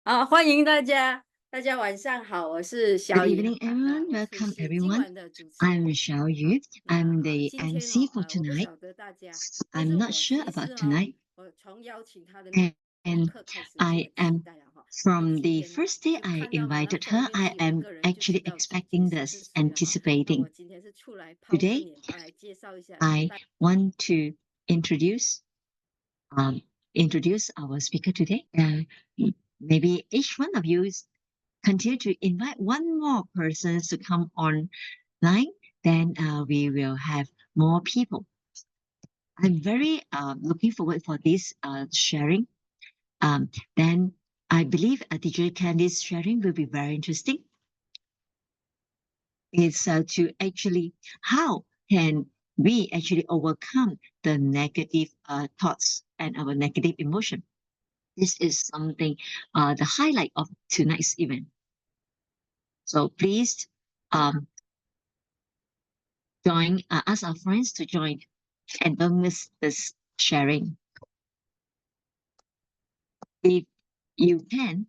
欢迎大家，大家晚上好，我是 Good 小雨 evening, everyone. 我是 Welcome, 今 everyone. 晚的主持 I'm 人。Michelle Yu. 那 I'm the 今天 MC for 我不 tonight. 晓得大家，但是 I'm not 我 sure 其实 about tonight, 我从邀请他的那 一 and 刻开始，我就 I 很期 am 待了因为 from 今 the 天first day 就 I 看到了那 invited 封 her. 面 I 就有一 am 个人就知 actually 道主角 expecting 是 this, 谁了那我 anticipating. 今天是出来抛个 Today, 脸来介绍一下，I want to introduce um, introduce our speaker today. Maybe each one of you continue to invite one more person to come online. Then we will have more people. I'm very looking forward for this sharing. Then I believe teacher Candy's sharing will be very interesting. It's to actually how can we actually overcome the negative thoughts and our negative emotion. This is something the highlight of tonight's event. So please um, ask our friends to join and don't miss this sharing. If you can,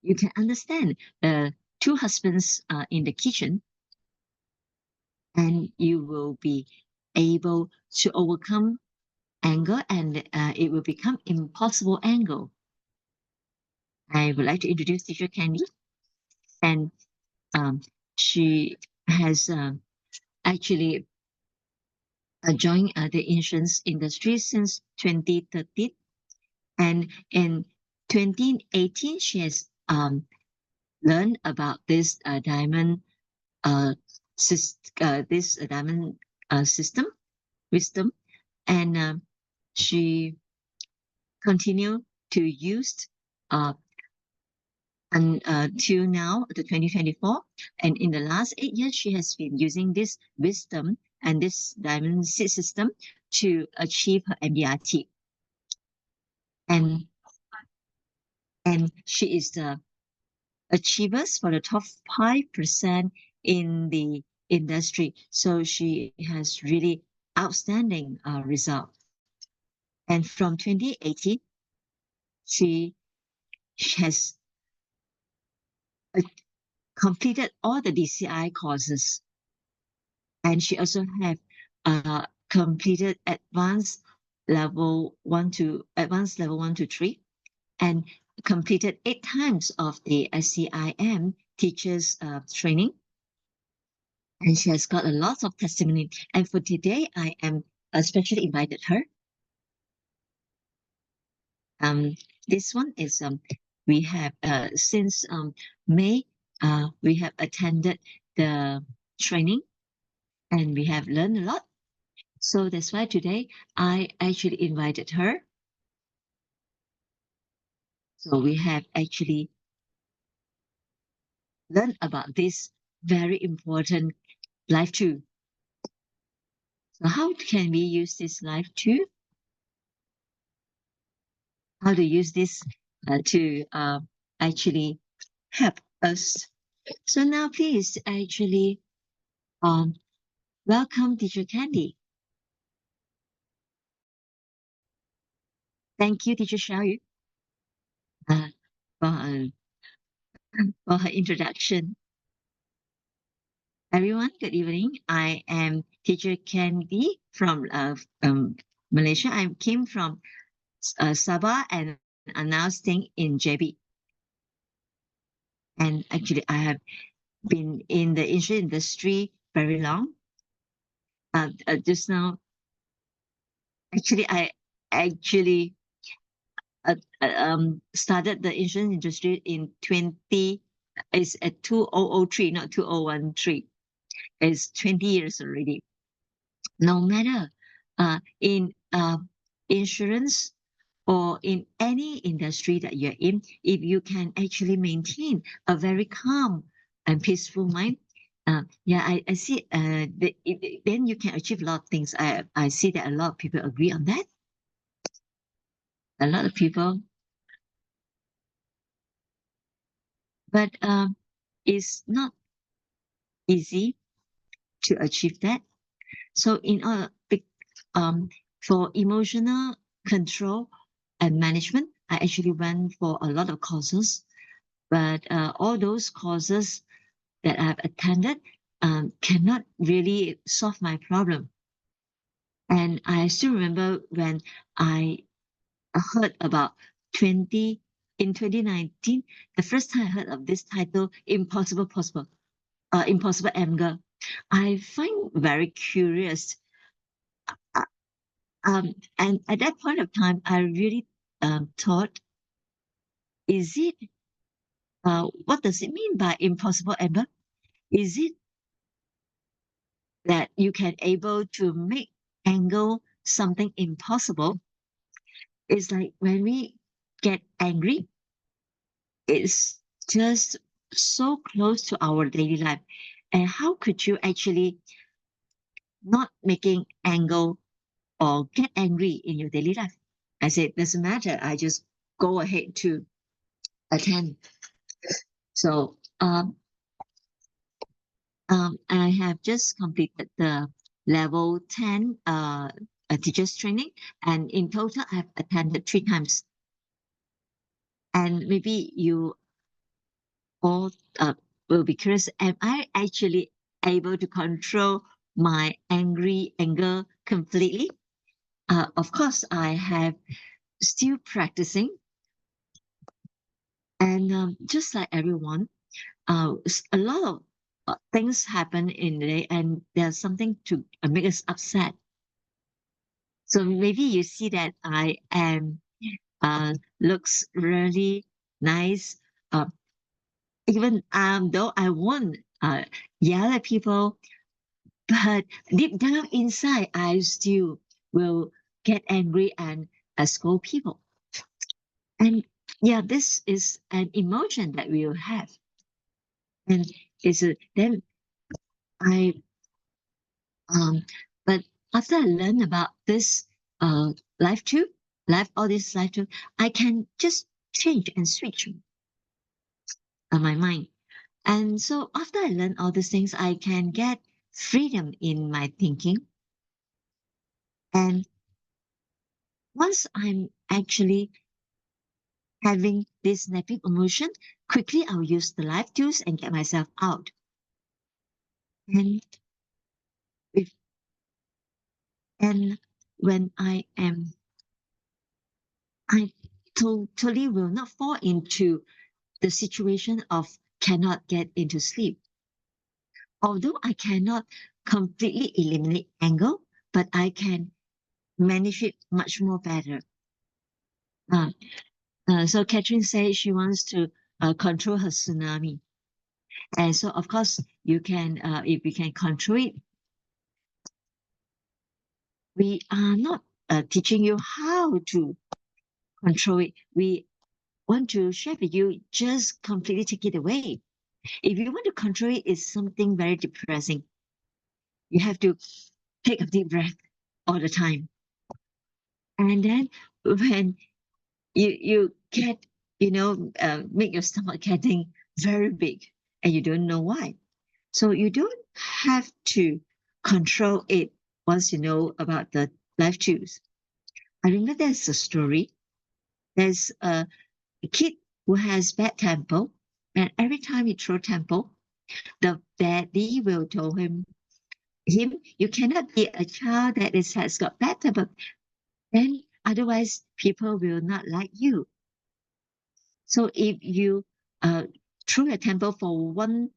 you can understand the two husbands in the kitchen, and you will be able to overcome anger, and it will become impossible anger. I would like to introduce teacher Candy, and um, she has actually joined the insurance industry since 2013, and in 2018 she has learned about this diamond this diamond system wisdom, and she continued to use uh, until now the 2024, and in the last 8 years she has been using this wisdom and this diamond seed system to achieve her MBRT, and she is the achievers for the top 5% in the industry. So she has really outstanding result. And from 2018, she has uh, completed all the DCI courses, and she also have completed advanced level 1 to 3, and completed 8 times of the SCIM teachers training. And she has got a lot of testimony. And for today, I am especially invited her. This one is we have since May we have attended the training, and we have learned a lot. So that's why today I actually invited her. So we have actually learned about this very important life tool. So how can we use this life tool? How to use this to actually help us? So now please actually um, welcome teacher Candy. Thank you, teacher Xiaoyu, uh, for, for her introduction. Everyone, good evening. I am teacher Candy from Malaysia. I came from Sabah and are now staying in JB. And actually, I have been in the insurance industry very long. Just now, actually, I actually started the insurance industry in 20, it's at 2003, not 2013. It's 20 years already. No matter in insurance or in any industry that you're in, if you can actually maintain a very calm and peaceful mind, I see then you can achieve a lot of things. I see that a lot of people agree on that. A lot of people, but it's not easy to achieve that. So um, for emotional control and management, I actually went for a lot of courses, but all those courses that I've attended cannot really solve my problem. And I still remember when I heard about 20 in 2019, the first time I heard of this title, Impossible Anger. I find very curious. Uh, and at that point of time, I really thought, is it, what does it mean by impossible anger? Is it that you can able to make anger something impossible? It's like when we get angry, it's just so close to our daily life. And how could you actually not making anger or get angry in your daily life? I said, doesn't matter. I just go ahead to attend. So I have just completed the level 10 teachers training, and in total, I've attended 3 times. And maybe you all will be curious, am I actually able to control my anger completely? Of course, I have still practicing, and just like everyone, a lot of things happen in the day, and there's something to make us upset. So maybe you see that I am looks really nice, uh, even though I won't yell at people, but deep down inside, I still will get angry and scold people. And yeah, this is an emotion that we will have. And then I um but after I learned about this uh life too, all this life too, I can just change and switch my mind. And so after I learn all these things, I can get freedom in my thinking. And once I'm actually having this negative emotion, quickly I'll use the life tools and get myself out. And if and when I totally will not fall into the situation of cannot get into sleep. Although I cannot completely eliminate anger, but I can manage it much more better. Uh, so Catherine says she wants to control her tsunami. And so, of course, you can, if you can control it, we are not teaching you how to control it. We want to share with you, just completely take it away. If you want to control it, it's something very depressing. You have to take a deep breath all the time. And then when you get, make your stomach getting very big and you don't know why. So you don't have to control it once you know about the life tools. I remember there's a story. There's a kid who has bad temper, and every time he throw temper, the daddy will tell him, you cannot be a child that has got bad temper. Then otherwise people will not like you. So if you throw a temper for one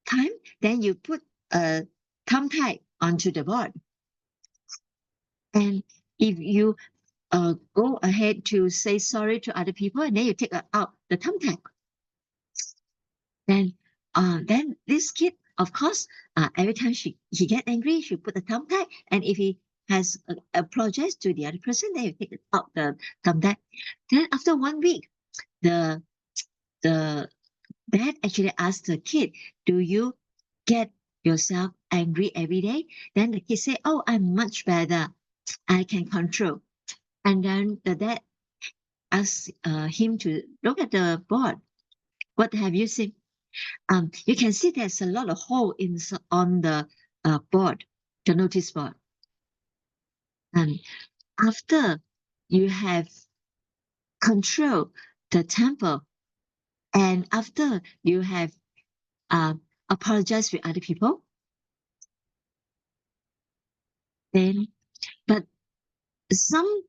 time, then you put a thumbtack onto the board. And if you go ahead to say sorry to other people, and then you take out the thumbtack, then this kid, of course, every time he get angry, she put the thumbtack, and if he has apologized to the other person, then you take out the thumbtack. Then after 1 week, the the dad actually asked the kid, "Do you get yourself angry every day?" Then the kid said, "Oh, I'm much better. I can control." And then the dad asked him to look at the board. What have you seen? You can see there's a lot of hole on the board, the notice board. And after you have control the temper. And after you have apologized with other people, then, but something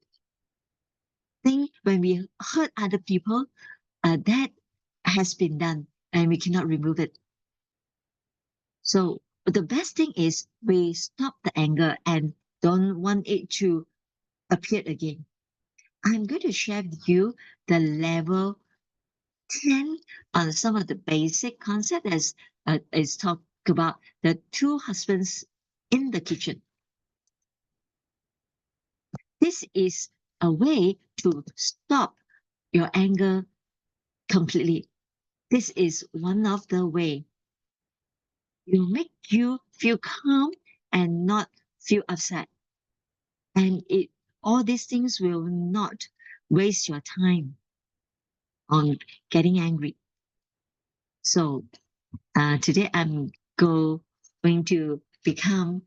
when we hurt other people, that has been done and we cannot remove it. So the best thing is we stop the anger and don't want it to appear again. I'm going to share with you the level 10 on some of the basic concept as is talk about the two husbands in the kitchen. This is a way to stop your anger completely. This is one of the way. It will make you feel calm and not feel upset. And all these things will not waste your time on getting angry. So today I'm going to become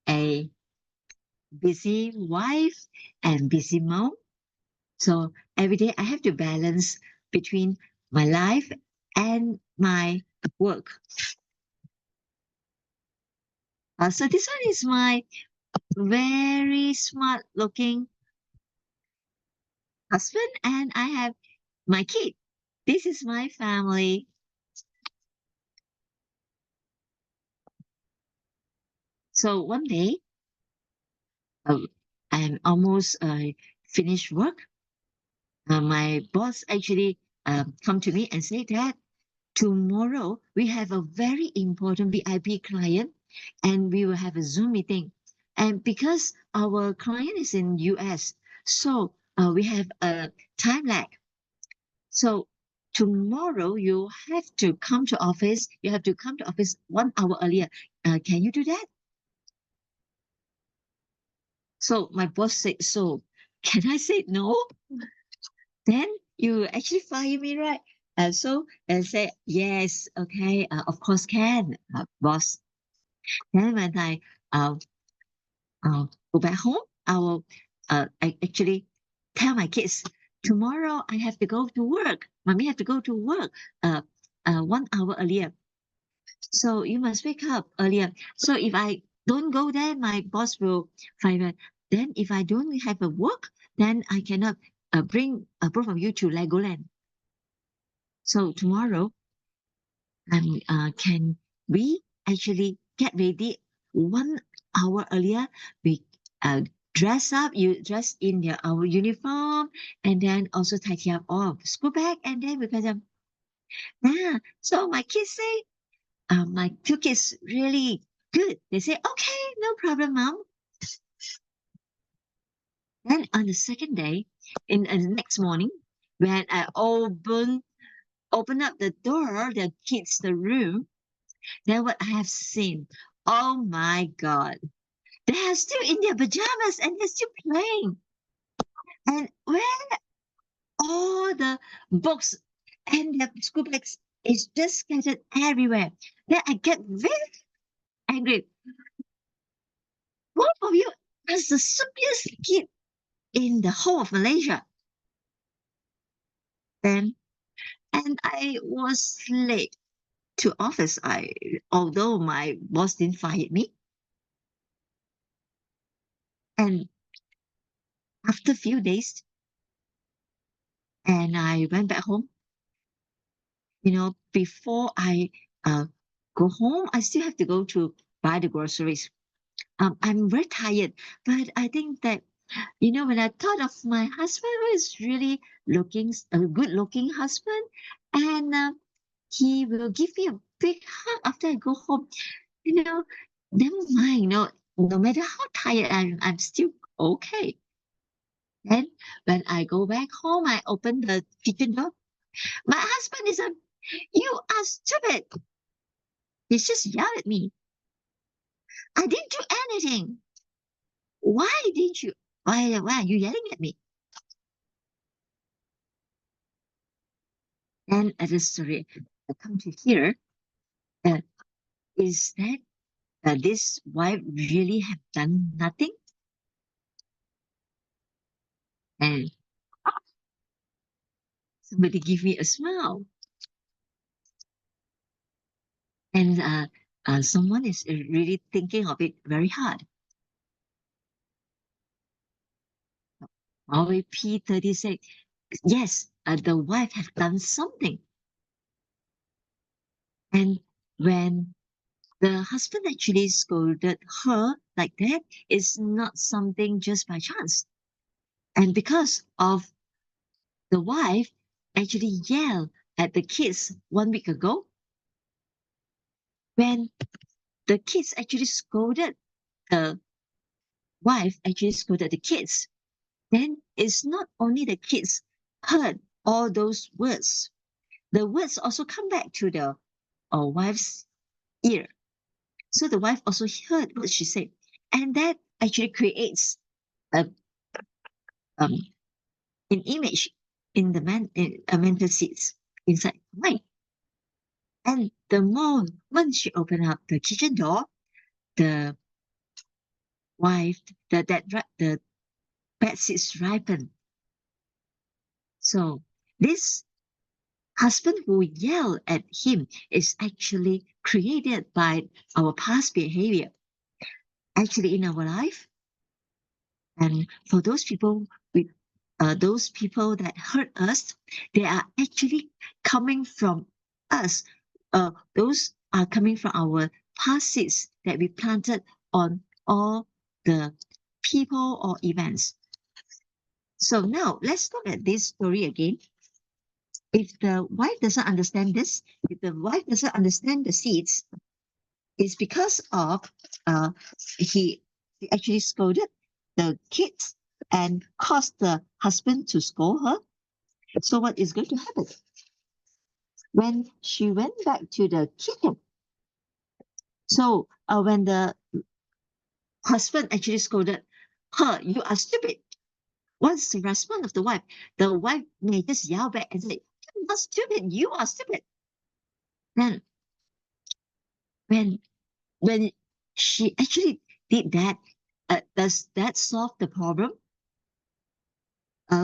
a busy wife and busy mom. So every day I have to balance between my life and my work. So this one is my very smart looking husband, and I have my kid. This is my family. So one day, uh, I'm almost finished work. My boss actually come to me and say that tomorrow we have a very important VIP client, and we will have a Zoom meeting. And because our client is in US, so we have a time lag. So tomorrow you have to come to office. You have to come to office 1 hour earlier. Can you do that? So my boss said, so can I say no? Then you actually fire me, right? So I say, yes, okay, of course can, boss. Then when I uh, go back home, I actually tell my kids, tomorrow I have to go to work. Mommy have to go to work 1 hour earlier. So you must wake up earlier. So if I don't go there, my boss will fire me. Then if I don't have a work, then I cannot bring both of you to Legoland. So tomorrow, can we actually get ready 1 hour earlier? We uh, dress up, you dress in our uniform, and then also tidy up all of the school bag, and then we can, yeah. So my kids say, my two kids really good. They say, okay, no problem, mom. Then on the second day, in the next morning, when I open up the door, the kids' the room, then what I have seen, oh my God, they are still in their pajamas and they're still playing. And where all the books and the school bags is just scattered everywhere. Then I get very angry. Both of you as the stupidest kid in the whole of Malaysia. Then, and I was late to office. Although my boss didn't fire me, and after a few days, and I went back home. Before I uh, go home, I still have to go to buy the groceries. I'm very tired, but I think that, when I thought of my husband, who is really a good looking husband, and he will give me a big hug after I go home, never mind, no matter how tired I'm still okay. Then when I go back home, I open the kitchen door. My husband is you are stupid. He just yelled at me. I didn't do anything. Why didn't you? Why are you yelling at me? And as a story, I come to hear, uh, is that this wife really have done nothing? And somebody give me a smile. And someone is really thinking of it very hard. Huawei P30 said, yes, the wife has done something. And when the husband actually scolded her like that, it's not something just by chance. And because of the wife actually yelled at the kids 1 week ago, when the kids actually scolded, the wife actually scolded the kids, then it's not only the kids heard all those words, the words also come back to the wife's ear. So the wife also heard what she said. And that actually creates a, um, an image in the mental seeds inside the mind. And the moment she opened up the kitchen door, the wife, the bed seeds ripen. So this husband who yelled at him is actually created by our past behavior. Actually, in our life, and for those people with those people that hurt us, they are actually coming from us. Those are coming from our past seeds that we planted on all the people or events. So now let's look at this story again. If the wife doesn't understand this, if the wife doesn't understand the seeds, it's because of he actually scolded the kids and caused the husband to scold her. So what is going to happen? When she went back to the kitchen, so when the husband actually scolded her, you are stupid. What's the response of the wife? The wife may just yell back and say, you're not stupid, you are stupid. Then when when she actually did that, does that solve the problem?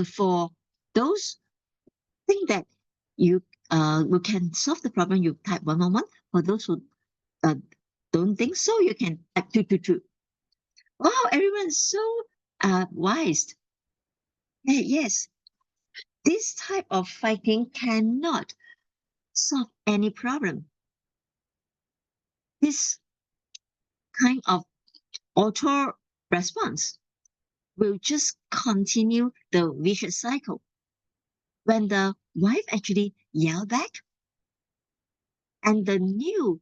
For those think that you can solve the problem, you type 111. For those who uh, don't think so, you can type 222. Wow, everyone's so wise. Yes, this type of fighting cannot solve any problem. This kind of auto response will just continue the vicious cycle. When the wife actually yelled back and the new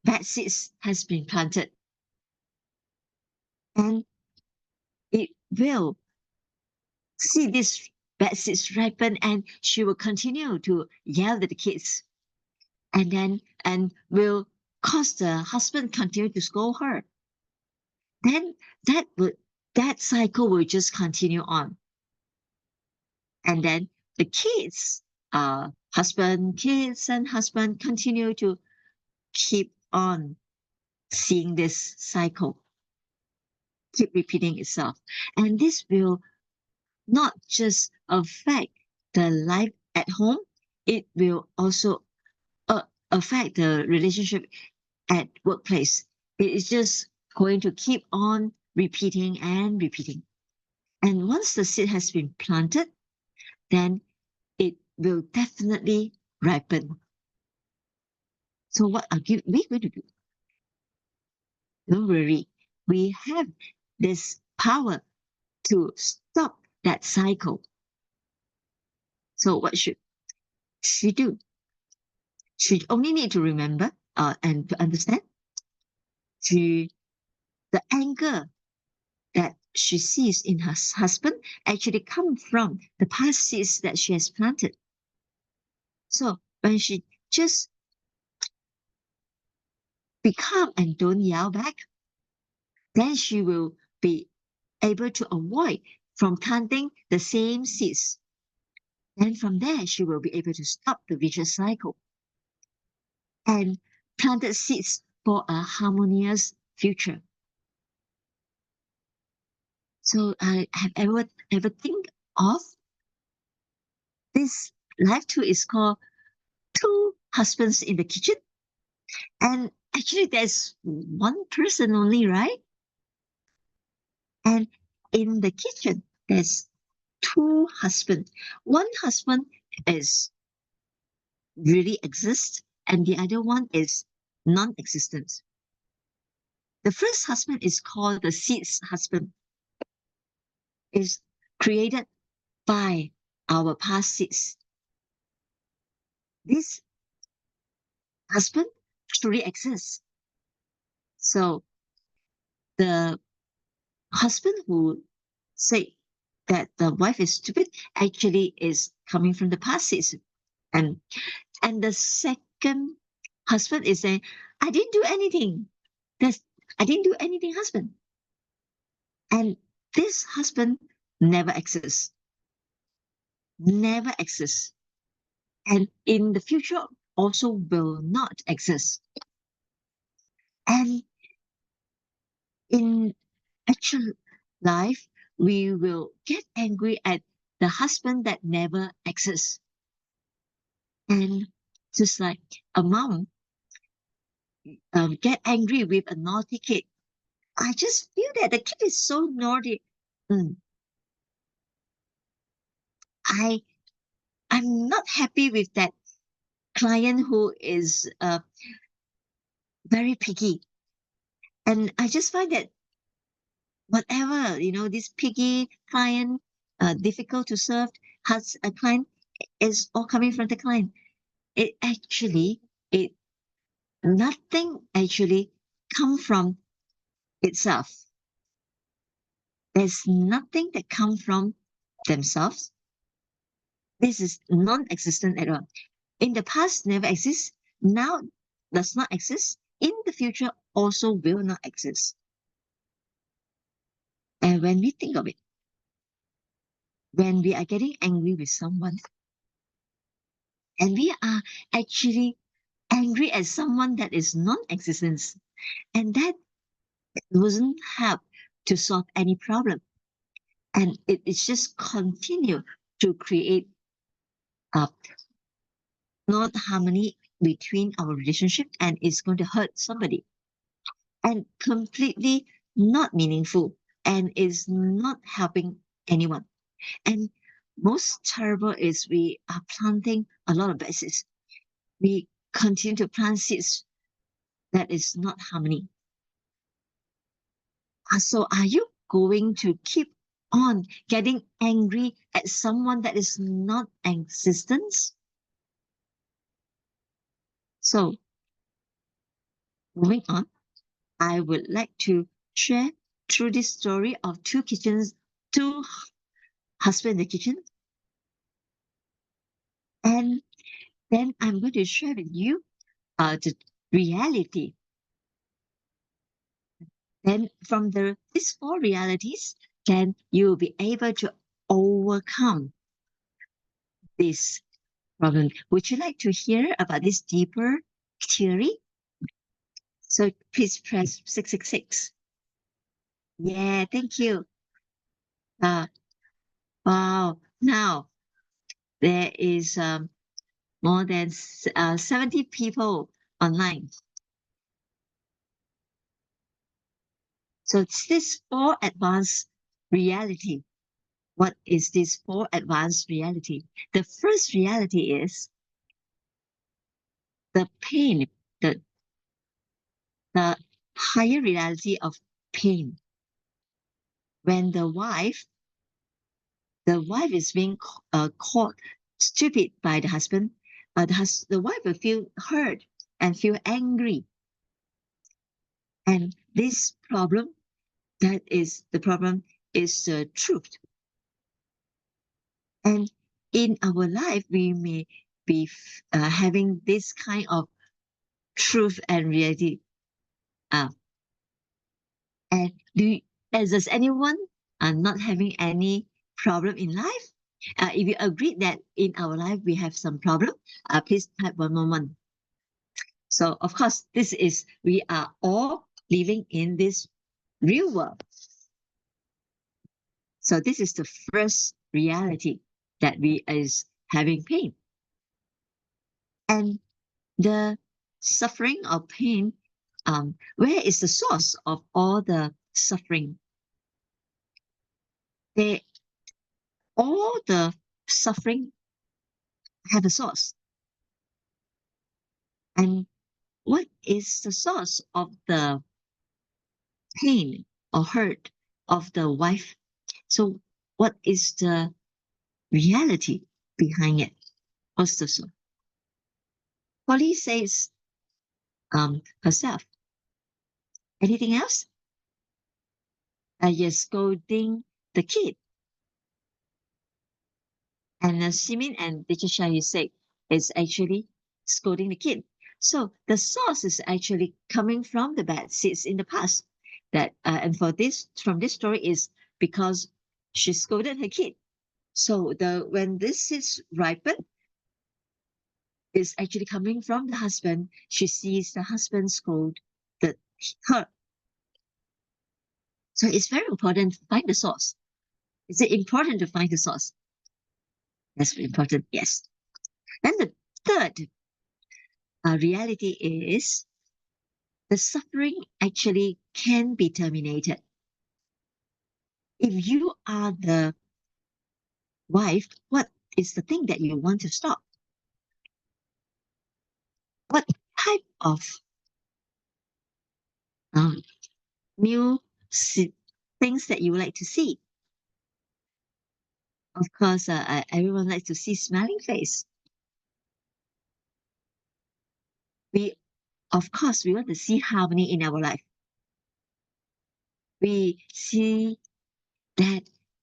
bad seeds has been planted, and it will see this bad seeds ripen, and she will continue to yell at the kids, and will cause the husband continue to scold her. Then that cycle will just continue on, and then the kids, kids and husband continue to keep on seeing this cycle keep repeating itself, and this will not just affect the life at home, it will also affect the relationship at workplace. It is just going to keep on repeating and repeating. And once the seed has been planted, then it will definitely ripen. So what are we going to do? Don't worry. We have this power to stop that cycle. So what should she do? She only need to remember and to understand she the anger that she sees in her husband actually come from the past seeds that she has planted. So when she just be calm and don't yell back, then she will be able to avoid from planting the same seeds. And from there, she will be able to stop the vicious cycle and planted seeds for a harmonious future. So I have ever think of this life 2 is called Two Husbands in the Kitchen. And actually, there's one person only, right? And in the kitchen, there's two husbands. One husband is really exists, and the other one is non-existent. The first husband is called the seed's husband. Is created by our past seeds. This husband truly exists. So the husband who say that the wife is stupid actually is coming from the past seeds. And the second husband is saying, I didn't do anything. That's I didn't do anything, husband. And this husband never exists. Never exists. And in the future also will not exist. And in actual life, we will get angry at the husband that never exists. And just like a mom get angry with a naughty kid, I just feel that the kid is so naughty. Mm, I I'm not happy with that client who is very picky, and I just find that whatever this picky client, difficult to serve, has a client is all coming from the client. It actually it nothing actually come from itself. There's nothing that come from themselves. This is non-existent at all. In the past, never exists. Now, does not exist. In the future, also will not exist. And when we think of it, when we are getting angry with someone, and we are actually angry at someone that is non-existent, and that doesn't help to solve any problem, and it's just continue to create not harmony between our relationship, and it's going to hurt somebody, and completely not meaningful, and is not helping anyone. And most terrible is we are planting a lot of bad seeds. We continue to plant seeds that is not harmony. So are you going to keep on getting angry at someone that is not existence? So moving on, I would like to share through this story of two husband in the kitchen. And then I'm going to share with you the reality. Then from these four realities, then you will be able to overcome this problem. Would you like to hear about this deeper theory? So please press 666. Yeah, thank you. Wow. Now there is more than 70 people online. So it's this four advanced reality. What is this four advanced reality? The first reality is the pain, the higher reality of pain. When the wife is being called stupid by the husband, the wife will feel hurt and feel angry. And this problem, that is the problem, is the truth. And in our life, we may be having this kind of truth and reality. And does anyone not having any problem in life? If you agree that in our life we have some problem, please type 111. So of course, we are all living in this real world. So this is the first reality, that we is having pain. And the suffering or pain, where is the source of all the suffering? They all the suffering have a source. And what is the source of the pain or hurt of the wife? So what is the reality behind it? What's the source? Polly says herself. Anything else? You're scolding the kid. And Simin and teacher Shah, you say, is actually scolding the kid. So the source is actually coming from the bad seeds in the past. That and for this from this story is because she scolded her kid. So the when this seeds ripen, is actually coming from the husband. She sees the husband scold her. So it's very important to find the source. Is it important to find the source? That's important. Yes. Then the third reality is the suffering actually can be terminated. If you are the wife, what is the thing that you want to stop? What type of um, new things that you would like to see? Of course, everyone likes to see smiling face. We, of course, we want to see harmony in our life. We see that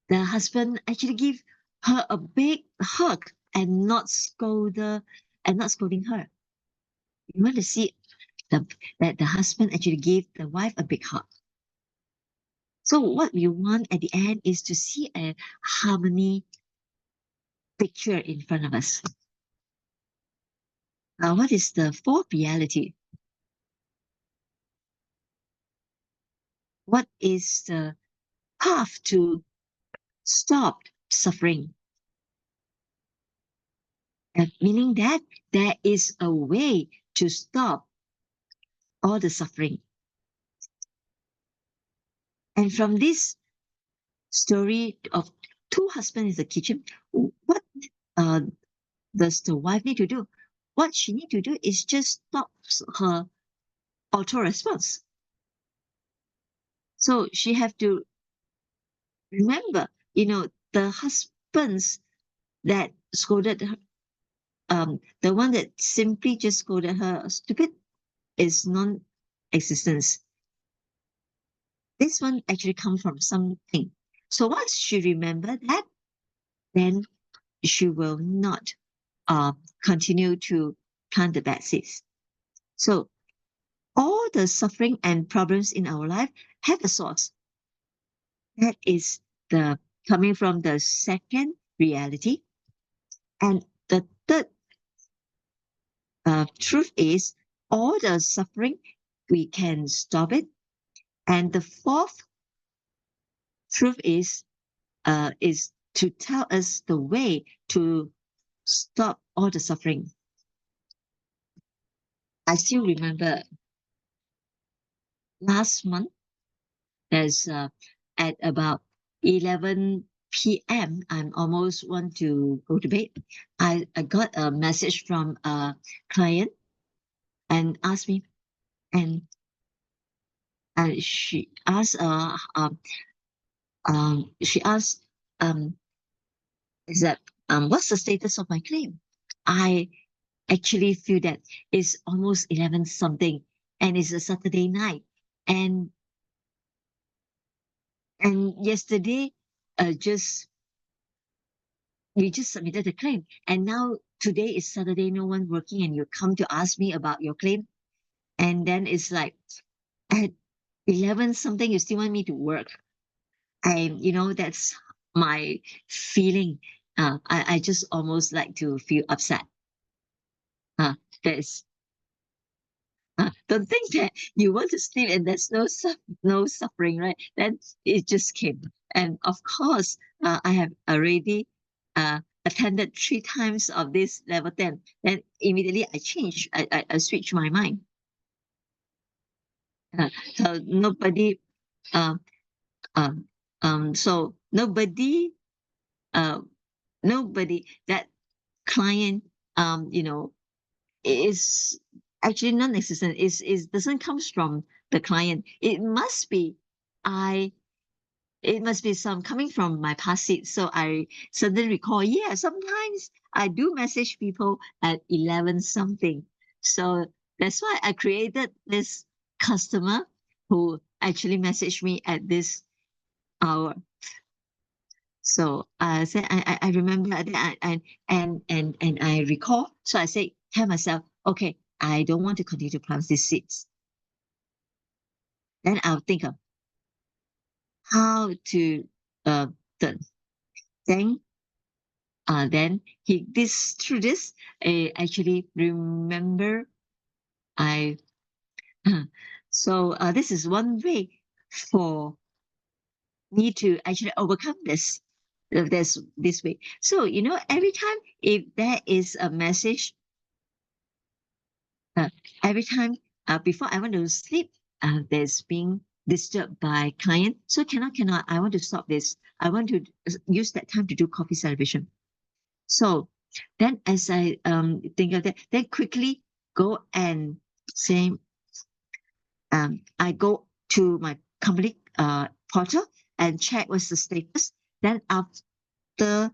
the husband actually give her a big hug and not scolding her. You want to see that the husband actually gave the wife a big hug. So what we want at the end is to see a harmony picture in front of us. What is the fourth reality? What is the path to stop suffering? Meaning that there is a way to stop all the suffering. And from this story of two husbands in the kitchen, what uh, does the wife need to do? What she need to do is just stop her auto response. So she have to remember, the husbands that scolded her, the one that simply just scolded her stupid is non-existence. This one actually comes from something. So once she remember that, then she will not continue to plant the bad seeds. So all the suffering and problems in our life have a source. That is the coming from the second reality. And the third truth is all the suffering, we can stop it. And the fourth truth is to tell us the way to stop all the suffering. I still remember last month, there's at about 11 p.m., I'm almost want to go to bed. I got a message from a client and asked me, and she asked, she asked, is that, what's the status of my claim? I actually feel that it's almost 11 something and it's a Saturday night. And yesterday, just we just submitted the claim, and now today is Saturday, no one working, and you come to ask me about your claim, and then it's like at 11 something, you still want me to work. That's my feeling. I just almost like to feel upset. Uh, that's don't think that you want to sleep and there's no suffering, right? Then it just came, and of course, I have already attended 3 times of this level 10, then immediately I change, I switch my mind. So nobody, uh, so nobody, uh, nobody, that client, is actually non-existent. Is doesn't comes from the client. I it must be some coming from my past seat. So I suddenly recall, yeah, sometimes I do message people at 11 something. So that's why I created this customer who actually messaged me at this hour. So I said, I remember that and I recall. So I say, tell myself, okay, I don't want to continue to plant these seeds. Then I'll think of how to uh the then then he this through this I actually remember I so this is one way for me to actually overcome this way. So every time if there is a message, uh, every time before I want to sleep, there's being disturbed by client. So cannot. I want to stop this. I want to use that time to do coffee celebration. So then as I think of that, then quickly go and say, I go to my company portal and check what's the status. Then after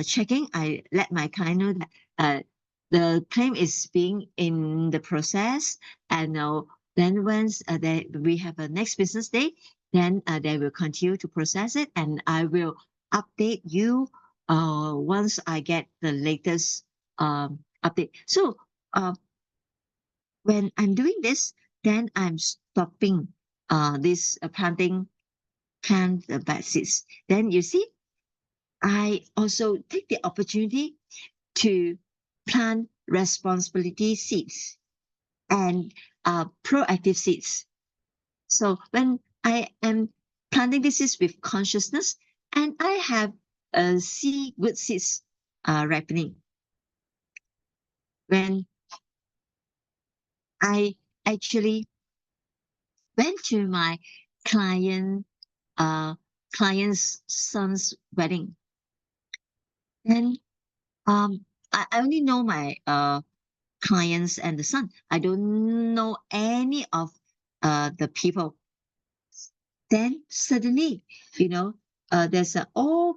checking, I let my client know that the claim is being in the process, and then once we have a next business day, then they will continue to process it, and I will update you once I get the latest update. So when I'm doing this, then I'm stopping this plant the bad seeds. Then you see, I also take the opportunity to plant responsibility seeds and proactive seeds. So when I am planting these seeds with consciousness, and I have see good seeds ripening. When I actually went to my client client's son's wedding, then I only know my clients and the son. I don't know any of the people. Then suddenly, there's an old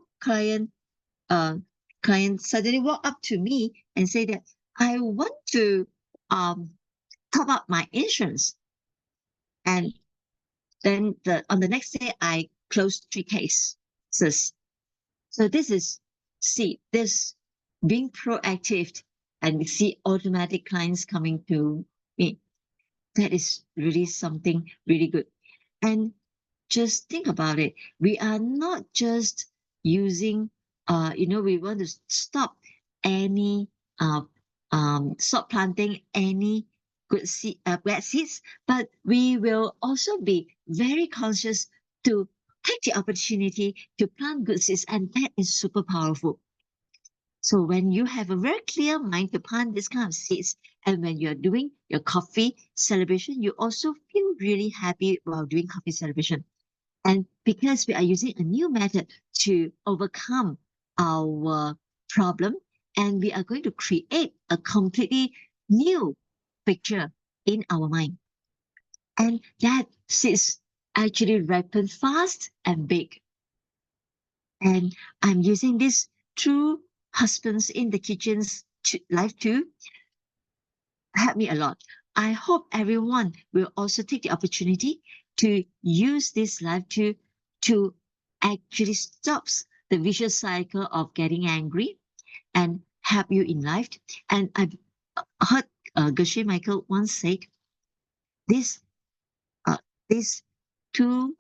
uh, client suddenly walk up to me and say that I want to um, top up my insurance. And then on the next day, I closed 3 cases. So this is, see, this being proactive and see automatic clients coming to me. That is really something really good. And just think about it. We are not just using, we want to stop any, uh, stop planting any bad seeds, but we will also be very conscious to take the opportunity to plant good seeds, and that is super powerful. So when you have a very clear mind to plant this kind of seeds, and when you're doing your coffee celebration, you also feel really happy while doing coffee celebration. And because we are using a new method to overcome our problem, and we are going to create a completely new picture in our mind. And that seeds actually ripen fast and big. And I'm using this through husbands in the kitchen's life too. Help me a lot. I hope everyone will also take the opportunity to use this life to actually stops the vicious cycle of getting angry and help you in life. And I've heard Geshe Michael once said, this uh, this two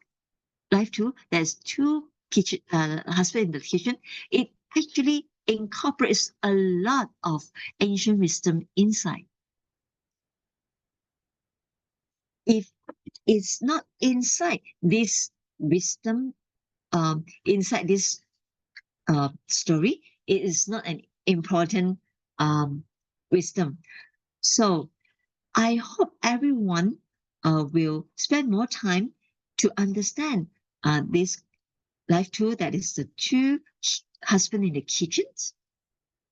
life two, there's two kitchen husband in the kitchen. It actually incorporates a lot of ancient wisdom inside. If it's not inside this wisdom, inside this story, it is not an important wisdom. So I hope everyone will spend more time to understand this life tool that is the two husband in the kitchens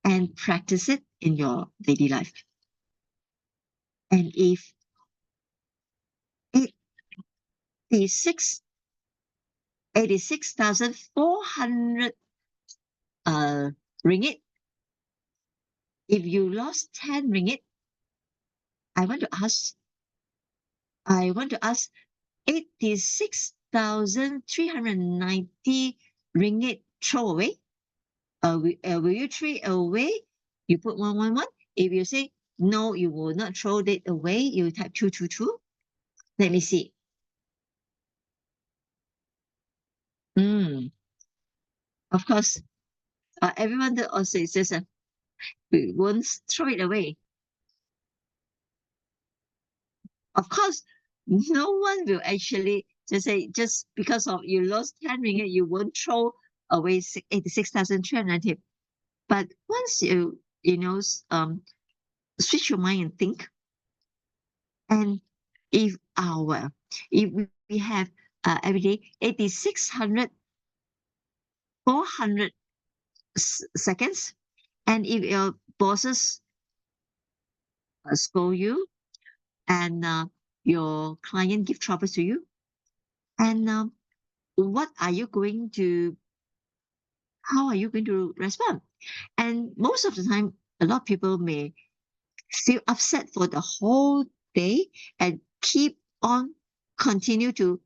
and practice it in your daily life. And if 86 86,400 ringgit, if you lost 10 ringgit, I want to ask 86,390 ringgit throw away. Will you throw it away? You put 111. If you say no, you will not throw it away, you type 222. Let me see. Of course, everyone that also says we won't throw it away. Of course, no one will actually just say just because of you lost 10 ringgit, you won't throw away 86,390. But once switch your mind and think, and if we have every day 8,600 400 seconds, and if your bosses scold you and your client give trouble to you, and what are you going to how are you going to respond? And most of the time, a lot of people may feel upset for the whole day and continue to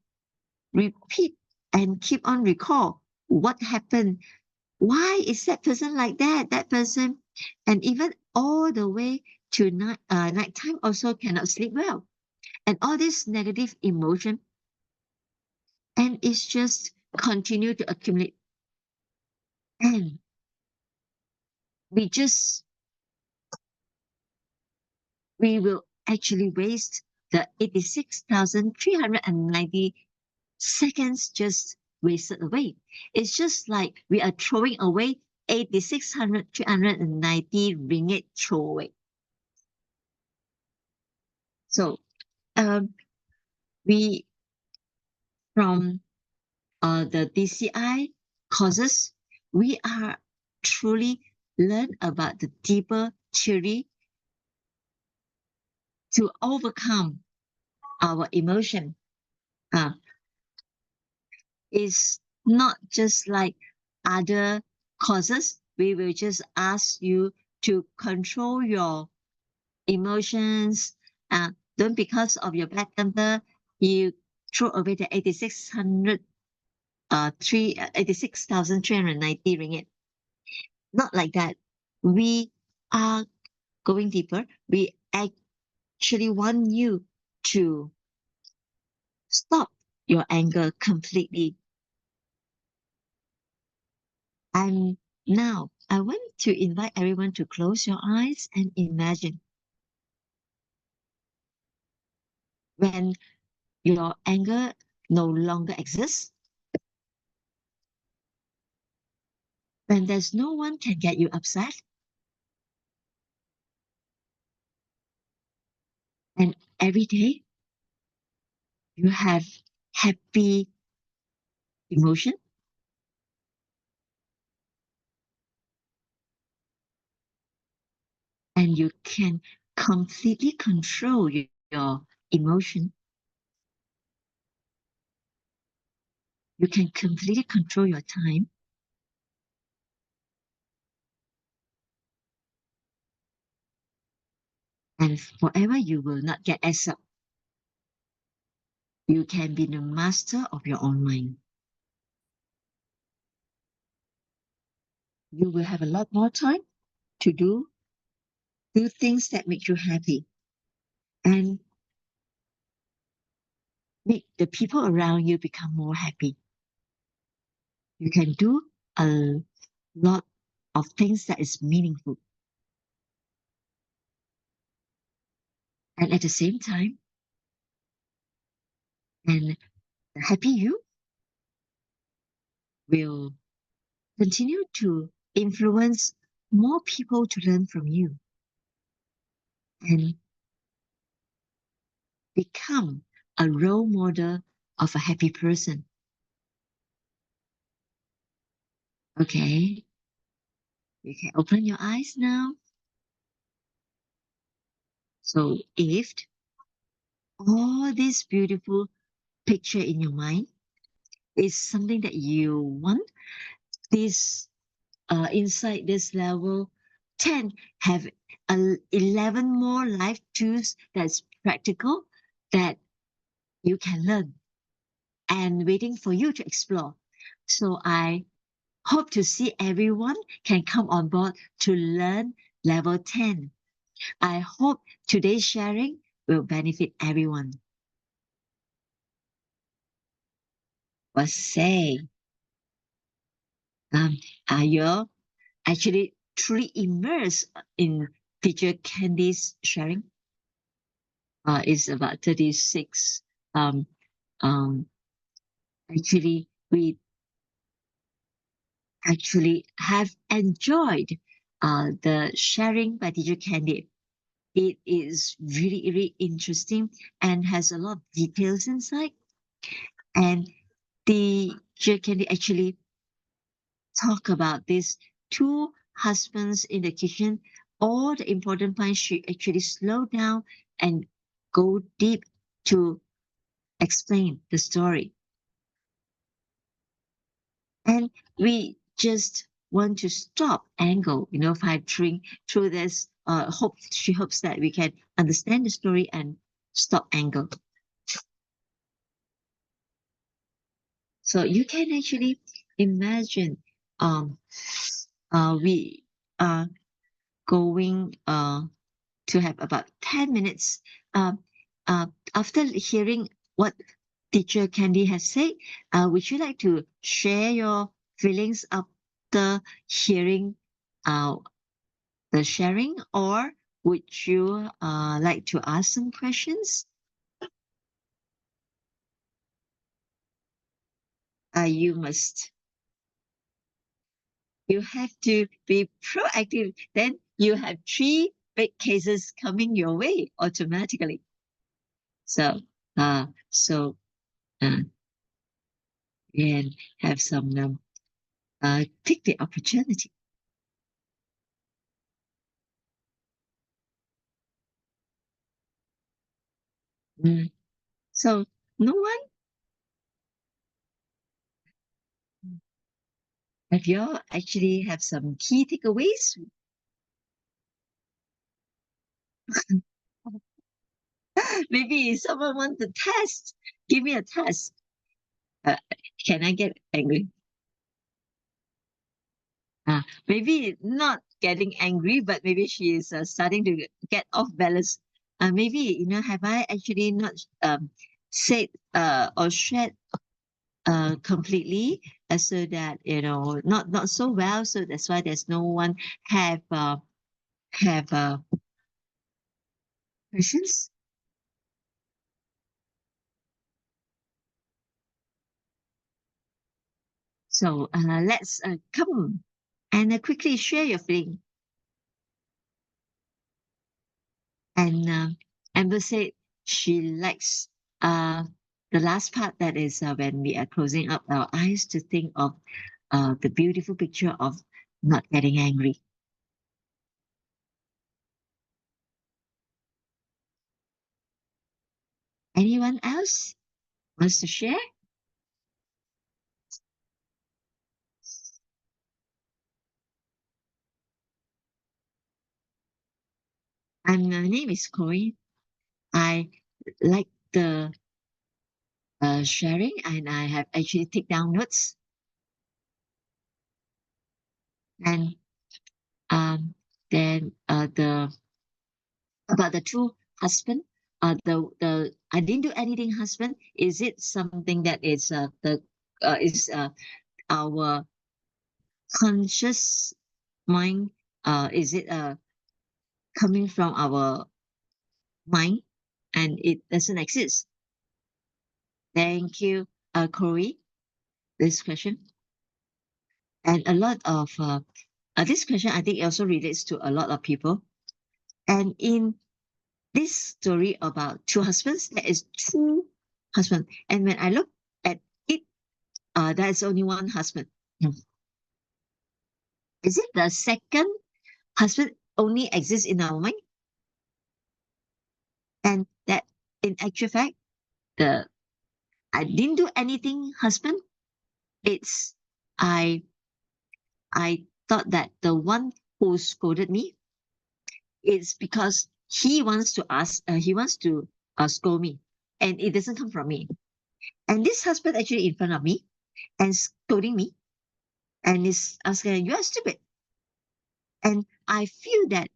repeat and keep on recall what happened. Why is that person like that? That person, and even all the way to nighttime also cannot sleep well. And all this negative emotion, and it's just continue to accumulate. And we will actually waste the 86,390 seconds just wasted away. It's just like we are throwing away 8,600 390 ringgit throwaway. So we from the DCI courses, we are truly learn about the deeper theory to overcome our emotion. Is not just like other courses. We will just ask you to control your emotions. Don't because of your bad temper, you throw away the 86,390 ringgit. Not like that. We are going deeper. We actually want you to stop your anger completely. And now I want to invite everyone to close your eyes and imagine when your anger no longer exists, when there's no one can get you upset, and every day you have happy emotion, and you can completely control your emotion. You can completely control your time. And forever you will not get up. You can be the master of your own mind. You will have a lot more time to do things that make you happy and make the people around you become more happy. You can do a lot of things that is meaningful. And at the same time, and the happy you will continue to influence more people to learn from you and become a role model of a happy person. Okay, you can open your eyes now. So if all this beautiful picture in your mind is something that you want, this inside this level 10 have 11 more life tools that's practical that you can learn and waiting for you to explore. So I hope to see everyone can come on board to learn level 10. I hope today's sharing will benefit everyone. But say, are you actually truly immersed in teacher Candy's sharing? Is about 36. Um, um, actually, we actually have enjoyed the sharing by teacher Candy. It is really, really interesting and has a lot of details inside. And the teacher Candy actually talk about these two husbands in the kitchen. All the important points she actually slow down and go deep to explain the story. And we just want to stop angle, filtering through this. She hopes that we can understand the story and stop angle. So you can actually imagine, we are going to have about 10 minutes. Uh, After hearing what teacher Candy has said, would you like to share your feelings after hearing uh, the sharing, or would you like to ask some questions? You must. You have to be proactive. Then you have three big cases coming your way automatically. So, uh, so uh, and have some take the opportunity. Mm. So no one, if you actually have some key takeaways, maybe someone want to test. Give me a test. Uh, can I get angry? Maybe not getting angry, but maybe she is starting to get off balance. Maybe have I actually not said or shared completely, so that not so well. So that's why there's no one have questions. So let's come and quickly share your feeling. And Amber said she likes the last part, that is when we are closing up our eyes to think of the beautiful picture of not getting angry. Anyone else wants to share? And my name is Corey. I like the sharing, and I have actually take down notes. And um, then the about the two husband. The I didn't do anything, husband. Is it something that is the is our conscious mind? Is it coming from our mind and it doesn't exist? Thank you, Corey. This question, and a lot of this question, I think it also relates to a lot of people. And in this story about two husbands, there is two husbands. And when I look at it, there is only one husband. Is it the second husband only exists in our mind? And that in actual fact, the I didn't do anything husband, it's I I thought that the one who scolded me is because he wants to scold me, and it doesn't come from me. And this husband actually in front of me and scolding me and is asking, "You are stupid." And I feel that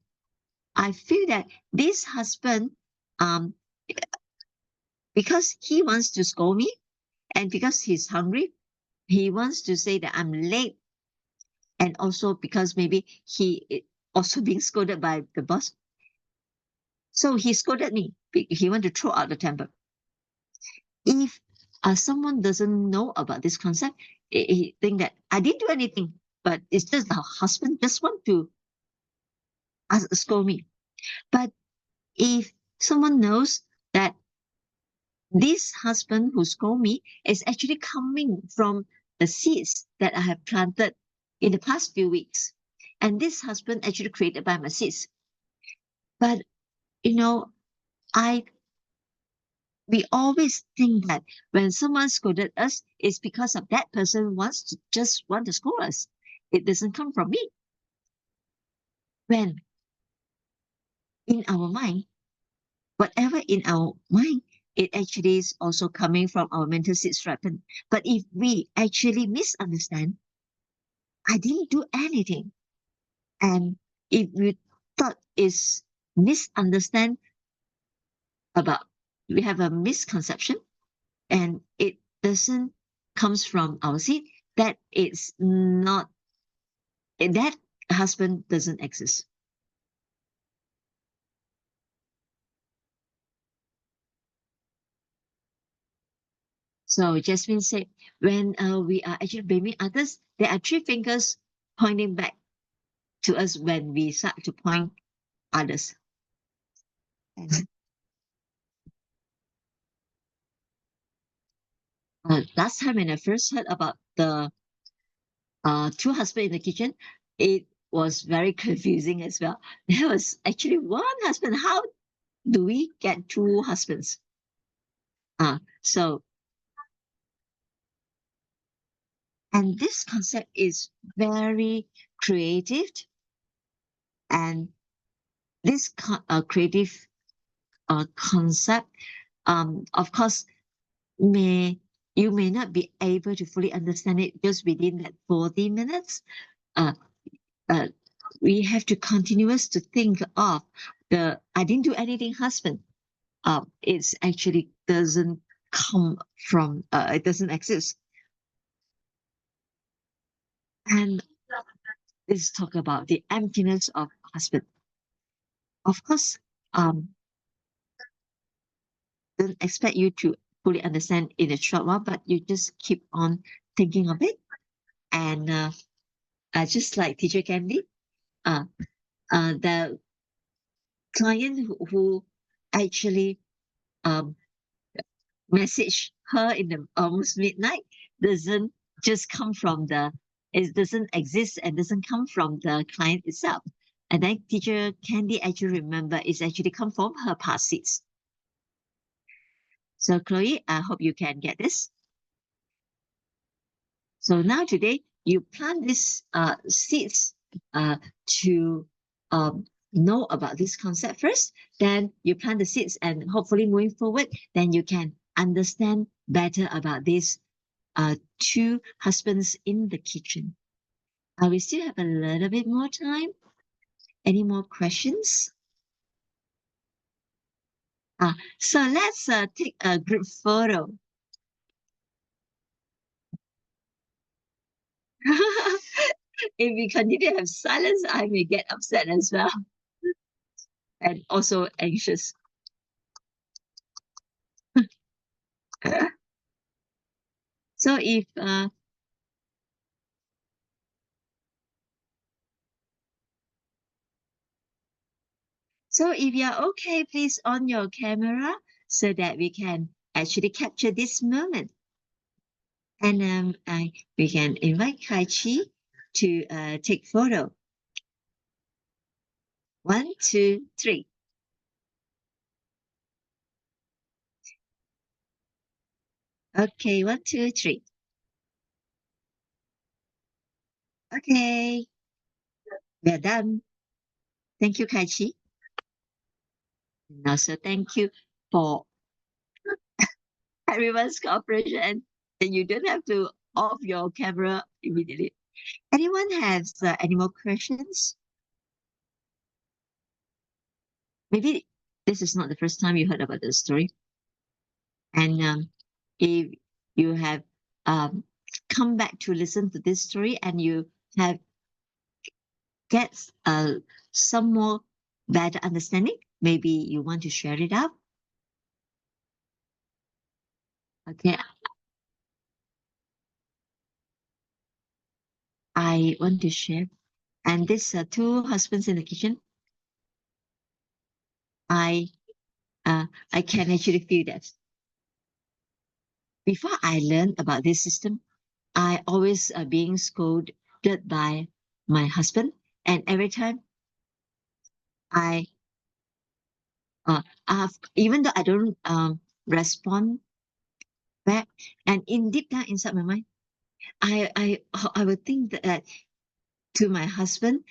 this husband, um, because he wants to scold me and because he's hungry, he wants to say that I'm late, and also because maybe also being scolded by the boss. So he scolded me. He wanted to throw out the temper. If someone doesn't know about this concept, he think that I didn't do anything, but it's just the husband just want to scold me. But if someone knows that this husband who scold me is actually coming from the seeds that I have planted in the past few weeks, and this husband actually created by my seeds. But you know, I we always think that when someone scolded us, it's because of that person just want to scold us. It doesn't come from me. When in our mind, whatever in our mind, it actually is also coming from our mental seeds ripen. But if we actually misunderstand, I didn't do anything. And if we thought is misunderstand about, we have a misconception and it doesn't comes from our seed, that it's not, that husband doesn't exist. So Jasmine said, when we are actually blaming others, there are three fingers pointing back to us when we start to point others. And, last time when I first heard about the two husbands in the kitchen, it was very confusing as well. There was actually one husband. How do we get two husbands? So, and this concept is very creative, and this creative concept, of course, may you may not be able to fully understand it just within that 40 minutes. Uh, uh, we have to continuous to think of the I didn't do anything husband. It's actually doesn't come from, it doesn't exist. And let's talk about the emptiness of husband. Of course, don't expect you to fully understand in a short while, but you just keep on thinking of it. And just like Teacher Candy, uh, the client who actually um, message her in the almost midnight doesn't just come from it doesn't exist and doesn't come from the client itself. And then Teacher Candy actually remember it's actually come from her past seeds. So Chloe, I hope you can get this. So now today you plant these seeds to know about this concept first. Then you plant the seeds, and hopefully moving forward, then you can understand better about these two husbands in the kitchen. We still have a little bit more time. Any more questions? So let's take a group photo. If we continue to have silence, I may get upset as well and also anxious. So if So if you're okay, please on your camera so that we can actually capture this moment. And we can invite Kai Chi to take photo. 1, 2, 3. Okay, 1, 2, 3. Okay, we're done. Thank you, Kai Chi. And also thank you for everyone's cooperation. And you don't have to off your camera immediately. Anyone has any more questions? Maybe this is not the first time you heard about the story. And if you have um, come back to listen to this story and you have get some more better understanding, maybe you want to share it out. Okay, I want to share. And this two husbands in the kitchen, I I can actually feel that. Before I learned about this system, I always being scolded by my husband, and every time I even though I don't respond back, and in deep down inside my mind, I would think that to my husband,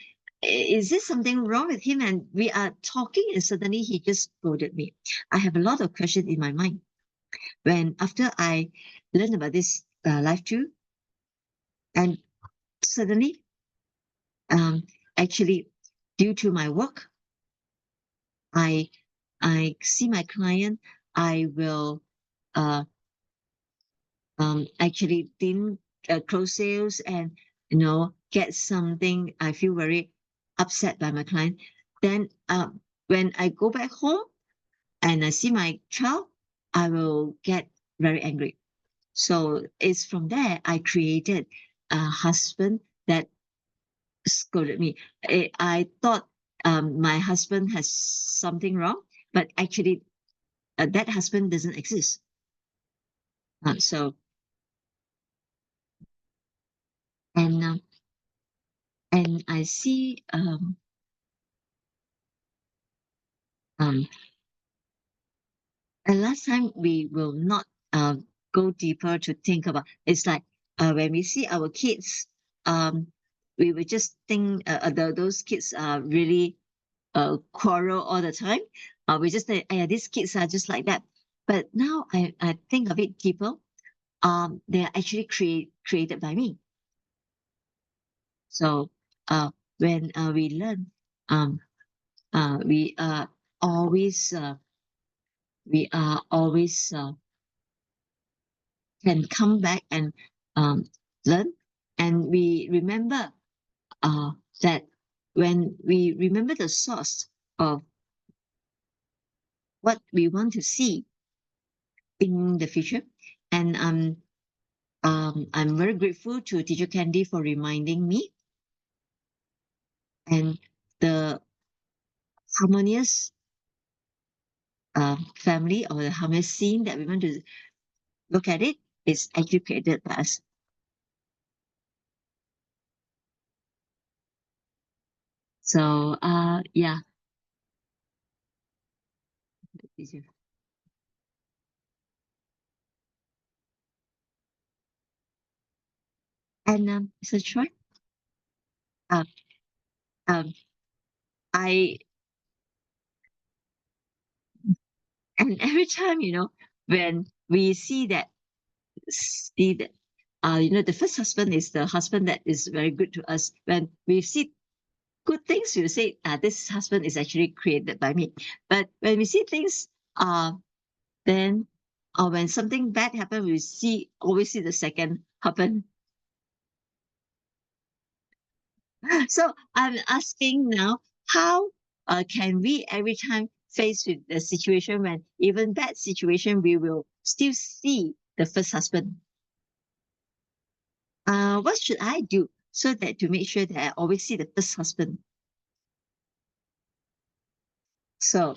is there something wrong with him? And we are talking, and suddenly he just scolded me. I have a lot of questions in my mind. When after I learned about this life too, and suddenly, um, actually, due to my work, I I see my client. I will actually didn't close sales and get something. I feel very upset by my client. Then when I go back home and I see my child, I will get very angry. So it's from there I created a husband that scolded me. I thought my husband has something wrong, but actually that husband doesn't exist. So and I see um and last time we will not go deeper to think about. It's like when we see our kids, we will just think those kids are really quarrel all the time. We just think, yeah, these kids are just like that. But now I think of it deeper. They are actually created by me. So when we learn, um, we are always can come back and um, learn, and we remember uh, that when we remember the source of what we want to see in the future. And I'm very grateful to Teacher Candy for reminding me, and the harmonious family or the harmonious scene that we want to look at it is actually created by us. So yeah. And so Troy, um, um, I and every time when we see that the first husband is the husband that is very good to us. When we see good things, we say, this husband is actually created by me. But when we see things, then when something bad happens, we always see the second happen. So I'm asking now, how can we every time face with the situation when even bad situation, we will still see the first husband? What should I do so that to make sure that I always see the first husband? So,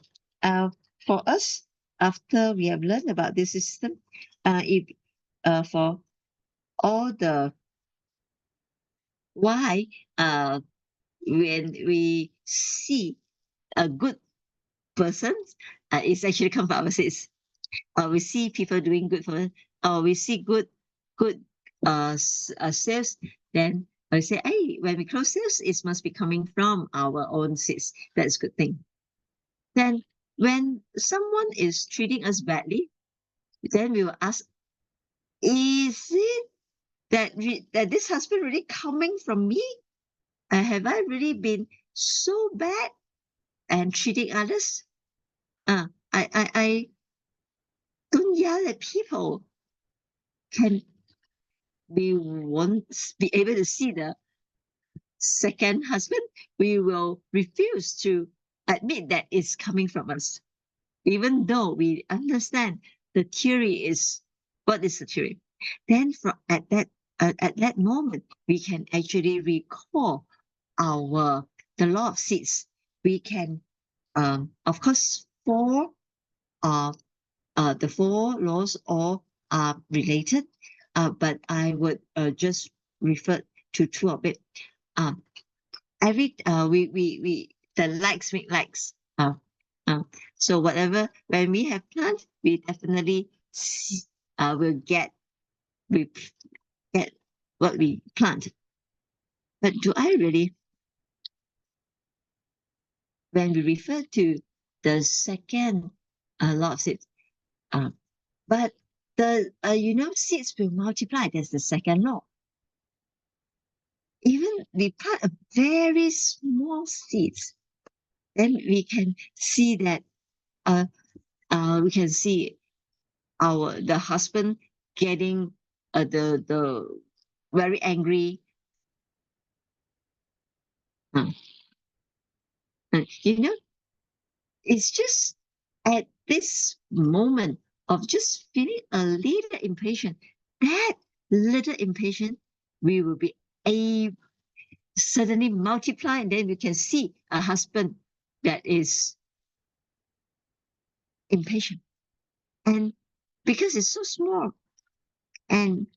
for us, after we have learned about this system, if for all the why, when we see a good person, it's actually come from overseas. We see people doing good for us, or we see good sales, then I say, hey, when we close sales, it must be coming from our own sales. That's a good thing. Then when someone is treating us badly, then we will ask, is it that this has been really coming from me? Have I really been so bad and treating others? I don't yell at people. Can we won't be able to see the second husband? We will refuse to admit that it's coming from us, even though we understand the theory is what is the theory. Then at that moment, we can actually recall our the law of seeds. We can, of course, uh, the four laws all are related, but I would just refer to two of it. Um, we the likes make likes. Uh, so whatever when we have plant, we definitely will we get what we plant. But do I really, when we refer to the second law of seeds, uh, but the seeds will multiply. That's the second law. Even we plant a very small seeds, then we can see that uh, we can see the husband getting the very angry. Uh, you know, it's just at this moment of just feeling a little impatient, that little impatient, we will be able suddenly multiply, and then we can see a husband that is impatient. And because it's so small and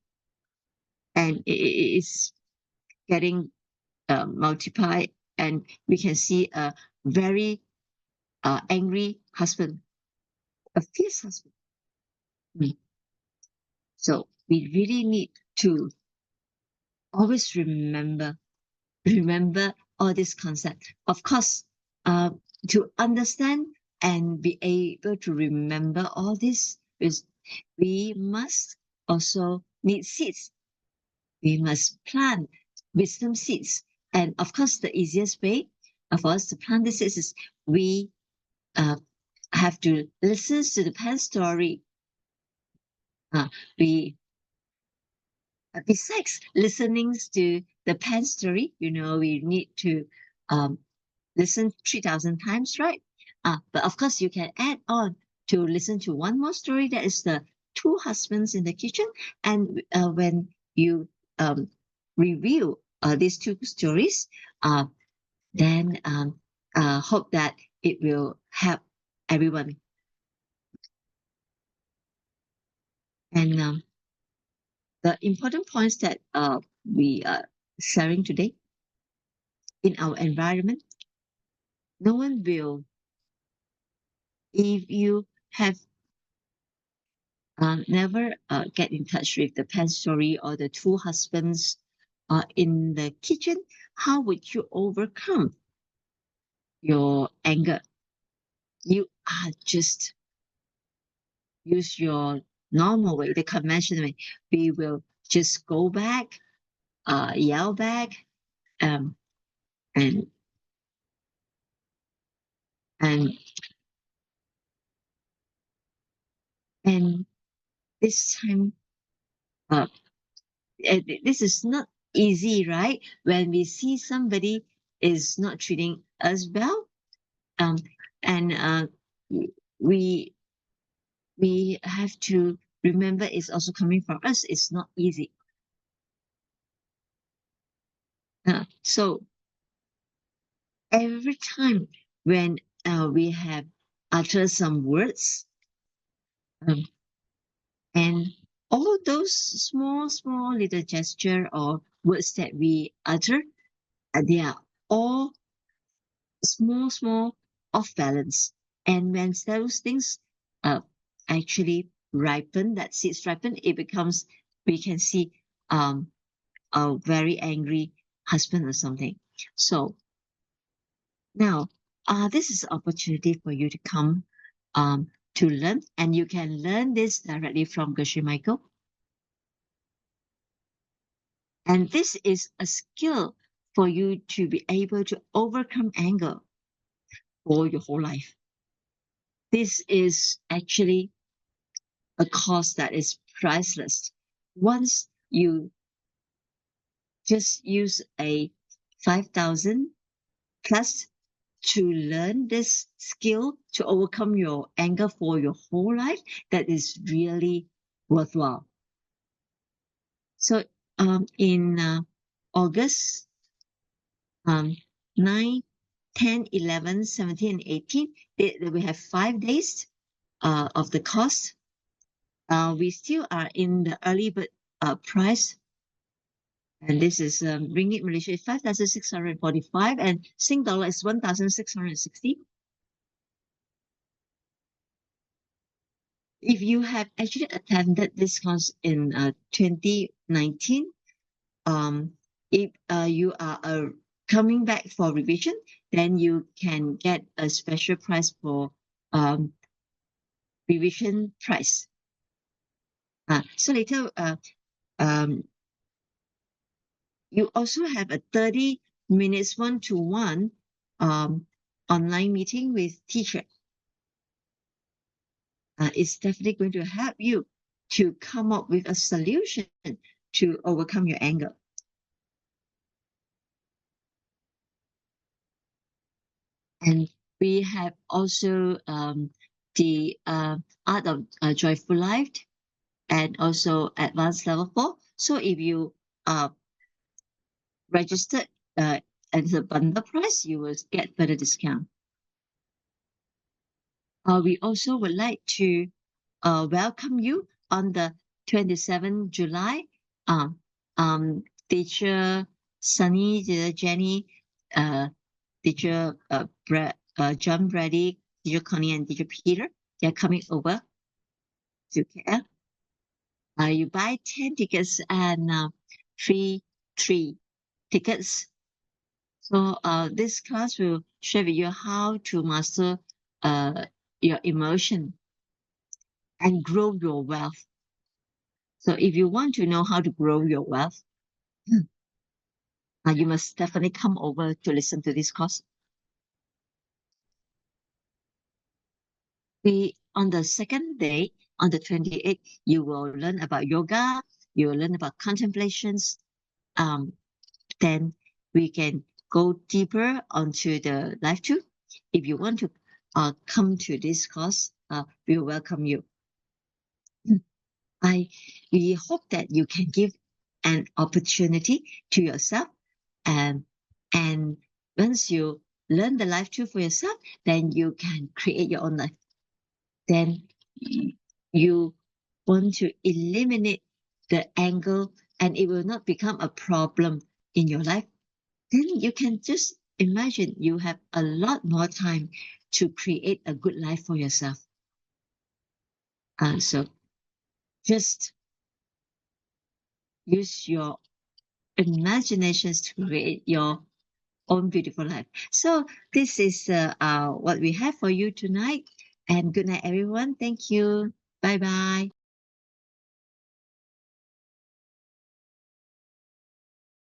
it's getting multiplied, and we can see a very angry husband, a fierce husband. Mm. So we really need to always remember all this concept. Of course, uh, to understand and be able to remember all this is we must also need seeds. We must plant wisdom seeds. And of course, the easiest way for us to plant the seeds is we uh, have to listen to the pen story. We Besides listening to the pen story, we need to um, listen 3,000 times, right? But of course, you can add on to listen to one more story. That is the two husbands in the kitchen. And when you um, review these two stories, uh, then hope that it will help everyone. And the important points that we are sharing today in our environment, no one will, if you have never get in touch with the pen story or the two husbands in the kitchen, how would you overcome your anger? You are just use your normal way, the conventional way. We will just go back, yell back, um, and and and this time, uh, this is not easy, right? When we see somebody is not treating us well, um, and we we have to remember it's also coming from us. It's not easy. So every time when we have uttered some words, and all those small little gesture or words that we utter, they are all small off balance. And when those things uh, actually ripen, that seeds ripen, it becomes, we can see a very angry husband or something. So now, this is an opportunity for you to come to learn, and you can learn this directly from Gershie Michael. And this is a skill for you to be able to overcome anger for your whole life. This is actually a course that is priceless. Once you just use a 5,000 plus to learn this skill to overcome your anger for your whole life, that is really worthwhile. So in August 9, 10, 11, 17, and 18, we have 5 days of the course. We still are in the early bird price. And this is Ringgit Malaysia is 5,645 and Sing dollar is 1,660. If you have actually attended this course in 2019, if you are coming back for revision, then you can get a special price for revision price. So later, you also have a 30 minutes one-to-one online meeting with teacher. It's definitely going to help you to come up with a solution to overcome your anger. And we have also the Art of Joyful Life and also Advanced Level 4. So if you registered at the bundle price, you will get further discount. We also would like to welcome you on the 27th July. Teacher Sunny, teacher Jenny, teacher John Brady, teacher Connie, and teacher Peter. They're coming over to KL. You buy 10 tickets and free 3 tickets. So this class will share with you how to master your emotion and grow your wealth. So if you want to know how to grow your wealth, you must definitely come over to listen to this course. On the second day, on the 28th, you will learn about yoga, you will learn about contemplations. Then we can go deeper onto the life truth. If you want to come to this course, we welcome you. We hope that you can give an opportunity to yourself, and once you learn the life truth for yourself, then you can create your own life. Then you want to eliminate the anger, and it will not become a problem in your life. Then you can just imagine you have a lot more time to create a good life for yourself. So just use your imaginations to create your own beautiful life. So this is what we have for you tonight. And good night, everyone. Thank you. Bye-bye.